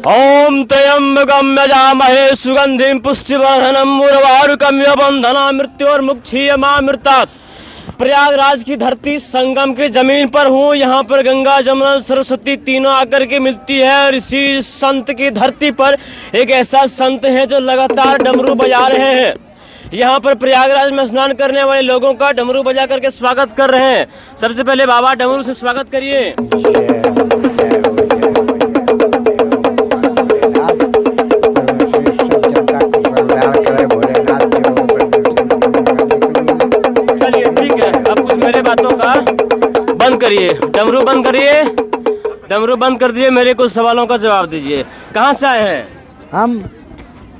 ओम त्र्यंबकं यजामहे सुगंधिं पुष्टिवर्धनम् उर्वारुकमिव बन्धनान् मृत्योर्मुक्षीयमामृतात्। प्रयागराज की धरती संगम की जमीन पर हूँ। यहाँ पर गंगा जमुना सरस्वती तीनों आकर के मिलती है और इसी संत की धरती पर एक ऐसा संत है जो लगातार डमरू बजा रहे हैं। यहाँ पर प्रयागराज में स्नान करने वाले लोगों का डमरू बजा करके स्वागत कर रहे हैं। सबसे पहले बाबा डमरू से स्वागत करिए। चलिए ठीक है, अब कुछ मेरे बातों का बंद करिए, डमरू बंद करिए, डमरू बंद कर दिए। मेरे कुछ सवालों का जवाब दीजिए। कहाँ से आए हैं? हम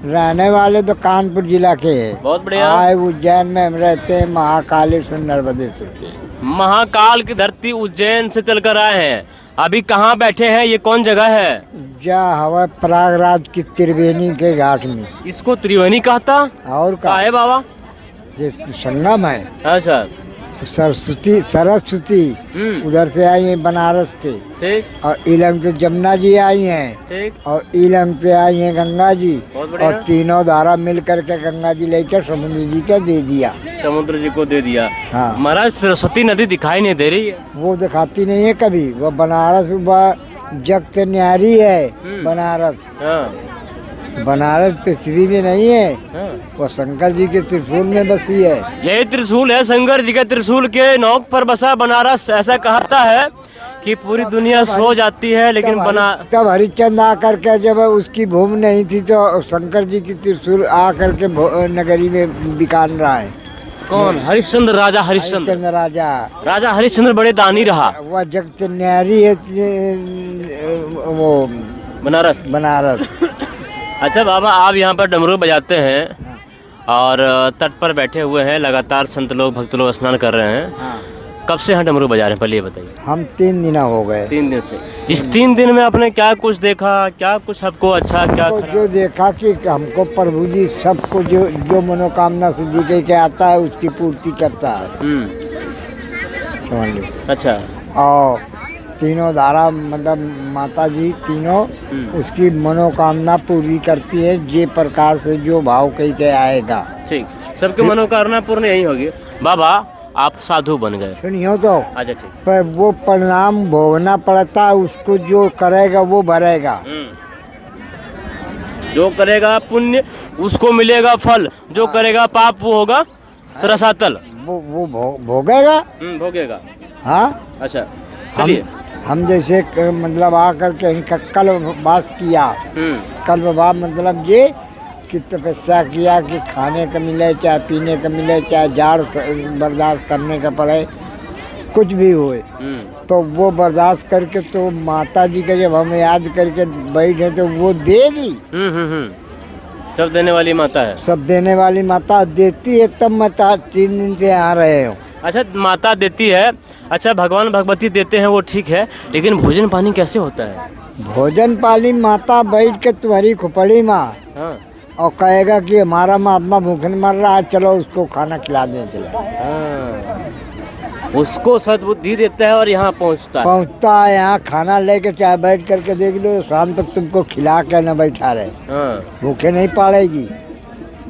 रहने वाले तो कानपुर जिला के हैं। बहुत बढ़िया। आए उज्जैन में हम रहते हैं, महाकालेश्वर नर्मदेश्वर के। महाकाल की धरती उज्जैन से चलकर आए हैं। अभी कहाँ बैठे हैं? ये कौन जगह है? जा हवा प्रयागराज की त्रिवेणी के घाट में। इसको त्रिवेणी कहता और कहाँ है बाबा? ये संगम है। अच्छा, सरस्वती उधर से आई है, बनारस से। ठीक। और इलम से जमुना जी आई हैं। ठीक। और इलम से आई हैं गंगा जी। बहुत बढ़िया। और तीनों धारा मिल करके गंगा जी लेकर समुद्र जी को दे दिया। समुद्र जी को दे दिया। हाँ महाराज, सरस्वती नदी दिखाई नहीं दे रही है। वो दिखाती नहीं है कभी। वो बनारस जग से न्यारी है बनारस। हाँ। बनारस पृथ्वी में नहीं है, हाँ। वो शंकर जी के त्रिशूल में बसी है। यही त्रिशूल है, शंकर जी के त्रिशूल के नोक पर बसा बनारस। ऐसा कहता है कि पूरी दुनिया सो जाती है लेकिन तब हरिश्चंद्र आकर के जब उसकी भूमि नहीं थी तो शंकर जी की त्रिशूल आकर के नगरी में बिकान रहा है। कौन? हरिश्चंद्र राजा। हरिश्चंद्र राजा हरिश्चंद्र बड़े दानी रहा। वह जग से न्यारी है वो बनारस। अच्छा बाबा, आप यहाँ पर डमरू बजाते हैं और तट पर बैठे हुए हैं, लगातार संत लोग भक्त लोग स्नान कर रहे हैं। हाँ। कब से यहाँ डमरू बजा रहे हैं, पहले ये बताइए। हम 3 दिन हो गए। 3 दिन से। इस 3 दिन में आपने क्या कुछ देखा? क्या कुछ आपको अच्छा, क्या जो देखा कि हमको प्रभु जी सबको जो मनोकामना सिद्धि कह के आता है उसकी पूर्ति करता है। समझ लो। अच्छा। और तीनों धारा मतलब माता जी तीनों उसकी मनोकामना पूरी करती है। जे प्रकार से जो भाव कही के आएगा, ठीक, सबकी मनोकामना पूर्ण यही होगी। बाबा, आप साधु बन गए। सुनियो तो। अच्छा, ठीक। पर वो परिणाम भोगना पड़ता है उसको। जो करेगा वो भरेगा। जो करेगा पुण्य उसको मिलेगा फल, जो करेगा पाप वो होगा रसातल। वो भोगेगा। भोगेगा। हाँ। अच्छा, चलिए। हम जैसे मतलब आकर के कल्पवास किया। कल्पवास मतलब ये कि तपस्या किया कि खाने का मिले, चाहे पीने का मिले, चाहे जाड़ बर्दाश्त करने का पड़े, कुछ भी होए तो वो बर्दाश्त करके तो माता जी का जब हम याद करके बैठे तो वो देगी। सब देने वाली माता है। सब देने वाली माता देती है, तब मैं 3 दिन से आ रहे हो। अच्छा, माता देती है। अच्छा, भगवान भगवती देते हैं वो ठीक है, लेकिन भोजन पानी कैसे होता है? भोजन पानी माता बैठ के तुम्हारी खुपड़ी माँ। हाँ। और कहेगा कि हमारा महात्मा भूखे मर रहा है, चलो उसको खाना खिला दें। चला उसको सद्बुद्धि देता है और यहाँ पहुँचता है। यहाँ खाना लेके चाहे बैठ करके देख लो, शाम तक तुमको खिला के न बैठा रहे। भूखे नहीं पाड़ेगी।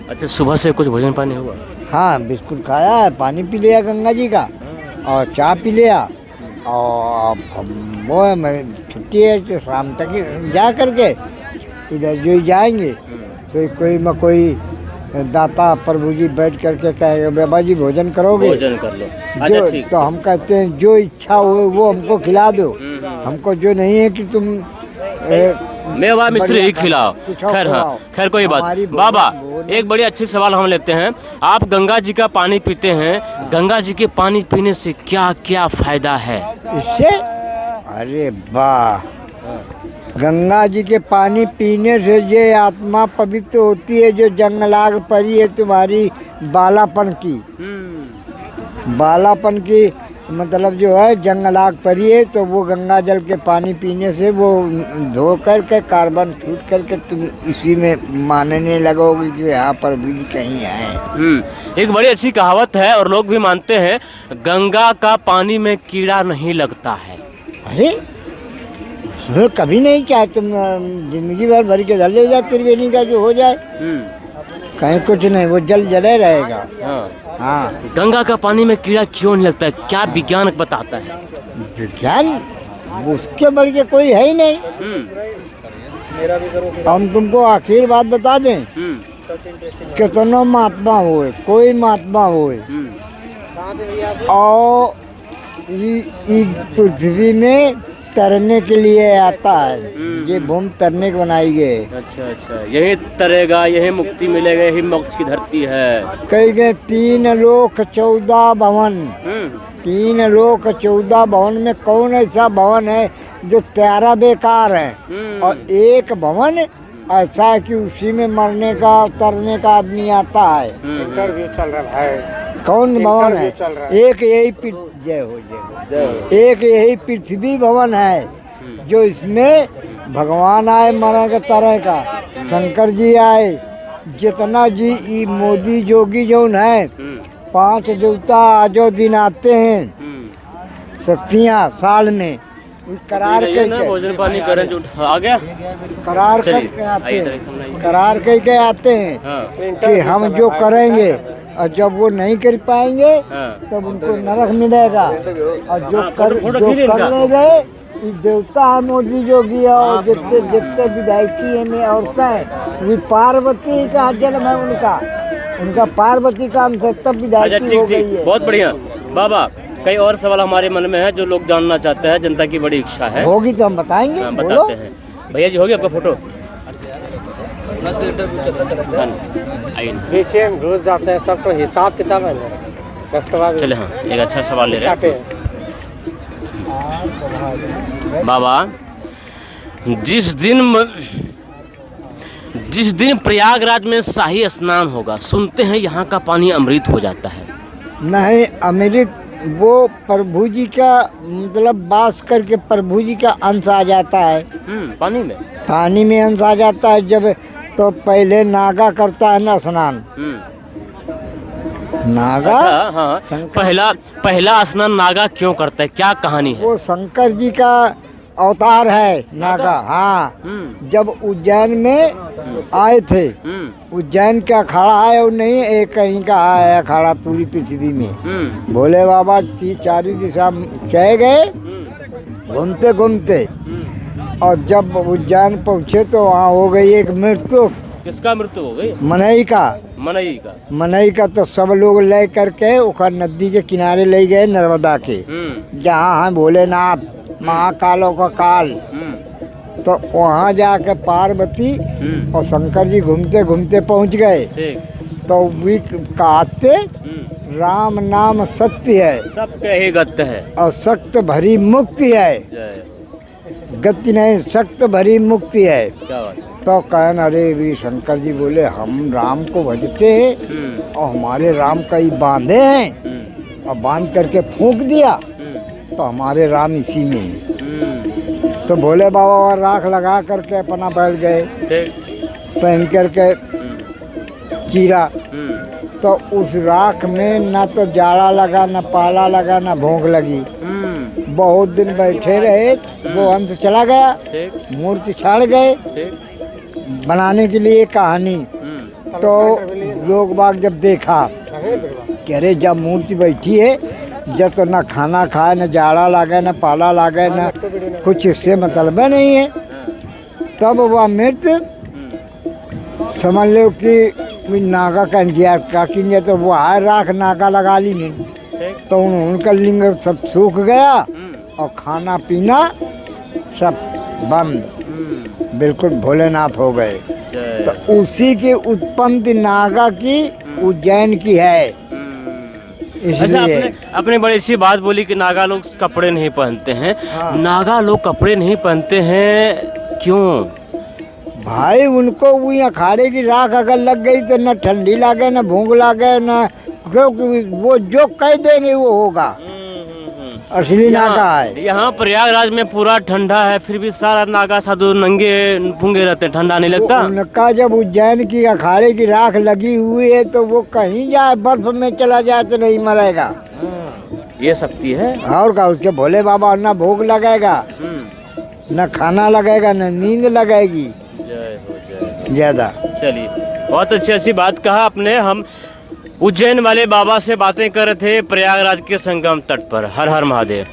अच्छा, सुबह से कुछ भोजन पानी हुआ? हाँ, बिस्कुट खाया है, पानी पी लिया गंगा जी का, और चाय पी लिया। और वो है छुट्टी है तो शाम तक जा करके इधर जो जाएंगे तो कोई दाता प्रभु जी बैठ करके कहेगा बाबा जी भोजन करोगे? भोजन कर लो। जो ठीक। तो हम कहते हैं जो इच्छा हो वो हमको खिला दो। हमको जो नहीं है कि तुम मेवा मिश्री ही खिलाओ। खैर, हाँ, खैर कोई बात। बाबा, एक बड़ी अच्छी सवाल हम लेते हैं। आप गंगा जी का पानी पीते हैं, गंगा जी के पानी पीने से क्या क्या फायदा है? इससे अरे वाह, गंगा जी के पानी पीने से ये आत्मा पवित्र होती है। जो जंग लाग पड़ी है तुम्हारी बालापन की मतलब जो है जंग लाग पड़ी है, तो वो गंगा जल के पानी पीने से वो धो करके कार्बन छूट करके तुम इसी में मानने लगोगे कि यहाँ पर भी कहीं आए। एक बड़ी अच्छी कहावत है और लोग भी मानते हैं, गंगा का पानी में कीड़ा नहीं लगता है। अरे वो कभी नहीं चाहे तुम जिंदगी भर भर के जल हो जाए त्रिवेणी का जो हो जाए, कहीं कुछ नहीं, वो जल जले रहेगा। हाँ। हाँ, गंगा का पानी में कीड़ा क्यों नहीं लगता है, क्या विज्ञान बताता है? विज्ञान उसके बढ़ के कोई है ही नहीं। हम तुमको आखिर बात बता दें, कितना महात्मा हुए, कोई महात्मा हुए, और ये पृथ्वी में तैरने के लिए आता है, ये भूमि तैरने के बनाई गई। अच्छा अच्छा, यही तरेगा, यही मुक्ति मिलेगा, यही मोक्ष की धरती है। कई गए 3 लोक 14 भवन, 3 लोक 14 भवन में कौन ऐसा भवन है जो 13 बेकार है, और एक भवन ऐसा है कि उसी में मरने का तरने का आदमी आता है। इंटरव्यू चल रहा है। कौन भवन है? एक यही जय हो एक यही पृथ्वी भवन है, जो इसमें भगवान आए मरण के तरह का, शंकर जी आए, जितना जी ई मोदी जोगी जौन है, 5 देवता आजो दिन आते हैं, शक्तियाँ साल में करार के भोजन पानी करें जो आ गया, करार करके आते हैं, करार करके आते हैं कि हम जो करेंगे, और जब वो नहीं कर पाएंगे तब उनको नरक मिलेगा, और जो करने गए ये देवता है मोदी जोगी, और जितने जितने विधायकी हैं औरतें, वो पार्वती का जन्म है उनका पार्वती का अंश तब विधायकी हो गई है। बहुत बढ़िया बाबा। कई और सवाल हमारे मन में है जो लोग जानना चाहते हैं, जनता की बड़ी इच्छा है। होगी तो हम बताएंगे। हाँ, बताते हैं। भैया जी, हो गया आपका फोटो? पीछे हम घुस जाते हैं, सब तो हिसाब किताब है। चले, हाँ, एक अच्छा सवाल ले रहे हैं बाबा। जिस दिन प्रयागराज में शाही स्नान होगा, सुनते हैं यहाँ का पानी अमृत हो जाता है। नहीं, अमृत वो प्रभु जी का मतलब वास करके प्रभु जी का अंश आ जाता है पानी में अंश आ जाता है। जब तो पहले नागा करता है ना स्नान, नागा। अच्छा, हाँ। पहला स्नान नागा क्यों करता है, क्या कहानी है? वो शंकर जी का अवतार है नागा। हाँ, जब उज्जैन में आए थे, उज्जैन का अखाड़ा है और नहीं एक कहीं का है अखाड़ा पूरी पृथ्वी में। भोले बाबा 4 दिशा चले गए घूमते घूमते, और जब उज्जैन पहुँचे तो वहाँ हो गई एक मृत्यु। किसका मृत्यु हो गई? मनई का। तो सब लोग ले करके उखर नदी के किनारे ले गए, नर्मदा के, जहाँ हैं भोलेनाथ महाकालों का काल। तो वहाँ जाके पार्वती और शंकर जी घूमते घूमते पहुँच गए। तो वे कहते राम नाम सत्य है, सबके ही गत्य है, और सख्त भरी मुक्ति है। गति नहीं, सख्त भरी मुक्ति है। क्या बात? तो कहन अरे भी शंकर जी बोले हम राम को भजते हैं, और हमारे राम कई बांधे हैं, और बांध करके फूंक दिया तो हमारे राम इसी में हैं। तो भोले बाबा राख लगा करके अपना बैठ गए, पहन करके चीरा। तो उस राख में न तो जाड़ा लगा, न पाला लगा, न भूख लगी। बहुत दिन बैठे रहे, वो अंत चला गया, मूर्ति छाड़ गए बनाने के लिए कहानी। तो लोग बाग जब देखा कि अरे जब मूर्ति बैठी है, जब तो न खाना खाए, न जाड़ा लगे, न पाला लगे, न कुछ इससे मतलब नहीं है, तब वह मृत्यु समझ लो कि नागा का इंतजार का किया। तो वो आए राख नागा लगा ली नहीं, तो उनका लिंग सब सूख गया, और खाना पीना सब बंद, बिल्कुल भोलेनाथ हो गए। तो उसी की उत्पत्ति नागा की उज्जैन की है। अच्छा, आपने बड़ी सी बात बोली कि नागा लोग कपड़े नहीं पहनते हैं। हाँ। नागा लोग कपड़े नहीं पहनते हैं, क्यों भाई? उनको वही अखाड़े की राख अगर लग गई तो न ठंडी लगे, न भूख लगे, न, क्योंकि वो जो कह देंगे वो होगा। असली नागा है। यहाँ प्रयागराज में पूरा ठंडा है, फिर भी सारा नागा साधु नंगे फूंगे रहते हैं, ठंडा नहीं लगता? उनका जब उज्जैन की अखाड़े की राख लगी हुई है, तो वो कहीं जाए बर्फ में चला जाए तो नहीं मरेगा। ये शक्ति है। और का उसके भोले बाबा ना भूख लगेगा, न खाना लगेगा न नींद लगेगी जय हो जय हो। ज़्यादा। चलिए, बहुत अच्छी बात कहा आपने। हम उज्जैन वाले बाबा से बातें कर रहे थे प्रयागराज के संगम तट पर। हर हर महादेव।